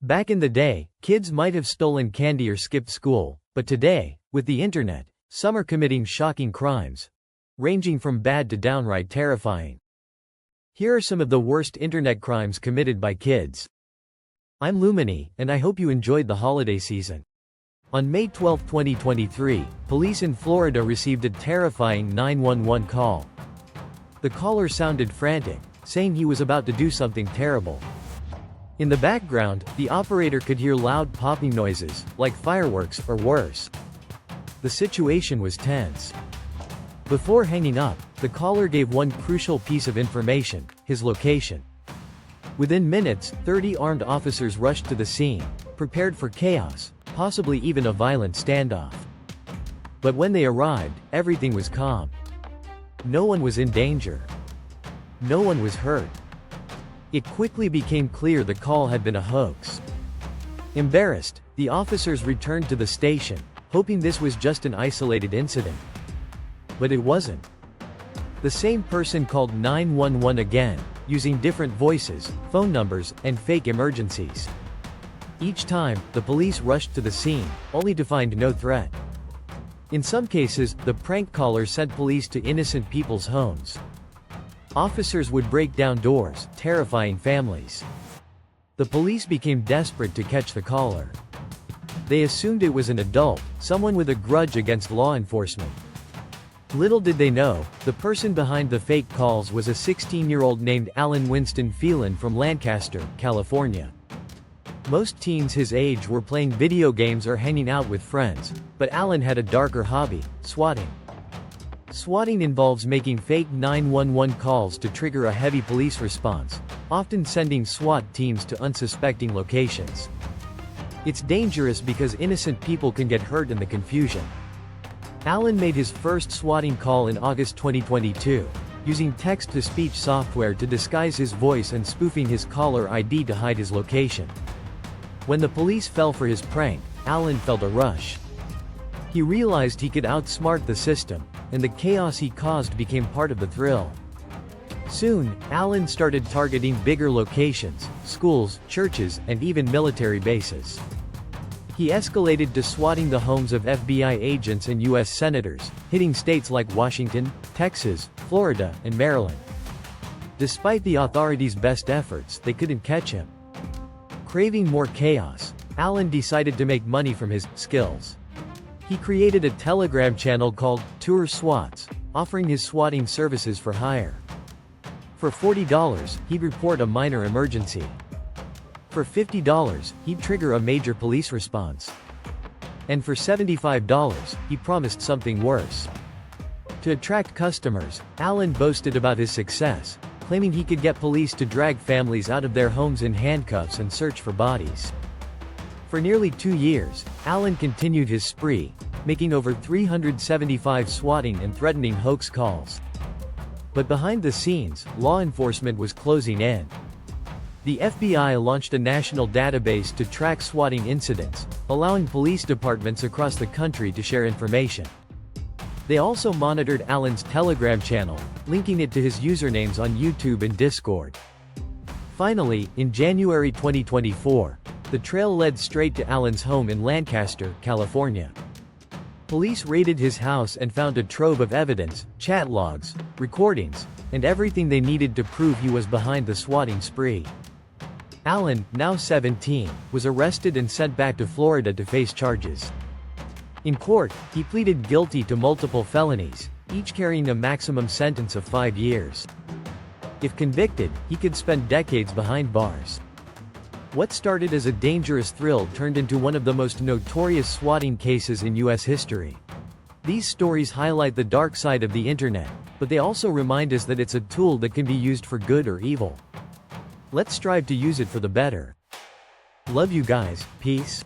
Back in the day, kids might have stolen candy or skipped school, but today, with the internet, some are committing shocking crimes, ranging from bad to downright terrifying. Here are some of the worst internet crimes committed by kids. I'm Lumini, and I hope you enjoyed the holiday season. On May 12, 2023, police in Florida received a terrifying 911 call. The caller sounded frantic, saying he was about to do something terrible. In the background, the operator could hear loud popping noises, like fireworks or worse. The situation was tense. Before hanging up, the caller gave one crucial piece of information: his location. Within minutes, 30 armed officers rushed to the scene, prepared for chaos, possibly even a violent standoff. But when they arrived, everything was calm. No one was in danger. No one was hurt. It quickly became clear the call had been a hoax. Embarrassed, the officers returned to the station, hoping this was just an isolated incident. But it wasn't. The same person called 911 again, using different voices, phone numbers, and fake emergencies. Each time, the police rushed to the scene, only to find no threat. In some cases, the prank caller sent police to innocent people's homes. Officers would break down doors, terrifying families. The police became desperate to catch the caller. They assumed it was an adult, someone with a grudge against law enforcement. Little did they know, the person behind the fake calls was a 16-year-old named Alan Winston Phelan from Lancaster, California. Most teens his age were playing video games or hanging out with friends, but Alan had a darker hobby: swatting. Swatting involves making fake 911 calls to trigger a heavy police response, often sending SWAT teams to unsuspecting locations. It's dangerous because innocent people can get hurt in the confusion. Alan made his first swatting call in August 2022, using text-to-speech software to disguise his voice and spoofing his caller ID to hide his location. When the police fell for his prank, Alan felt a rush. He realized he could outsmart the system, and the chaos he caused became part of the thrill. Soon, Alan started targeting bigger locations, schools, churches, and even military bases. He escalated to swatting the homes of FBI agents and U.S. senators, hitting states like Washington, Texas, Florida, and Maryland. Despite the authorities' best efforts, they couldn't catch him. Craving more chaos, Alan decided to make money from his skills. He created a Telegram channel called Tour Swats, offering his swatting services for hire. For $40, he'd report a minor emergency. For $50, he'd trigger a major police response. And for $75, he promised something worse. To attract customers, Alan boasted about his success, claiming he could get police to drag families out of their homes in handcuffs and search for bodies. For nearly 2 years, Alan continued his spree, making over 375 swatting and threatening hoax calls. But behind the scenes, law enforcement was closing in. The FBI launched a national database to track swatting incidents, allowing police departments across the country to share information. They also monitored Alan's Telegram channel, linking it to his usernames on YouTube and Discord. Finally, in January 2024, the trail led straight to Alan's home in Lancaster, California. Police raided his house and found a trove of evidence, chat logs, recordings, and everything they needed to prove he was behind the swatting spree. Alan, now 17, was arrested and sent back to Florida to face charges. In court, he pleaded guilty to multiple felonies, each carrying a maximum sentence of 5 years. If convicted, he could spend decades behind bars. What started as a dangerous thrill turned into one of the most notorious swatting cases in U.S. history. These stories highlight the dark side of the internet, but they also remind us that it's a tool that can be used for good or evil. Let's strive to use it for the better. Love you guys, peace.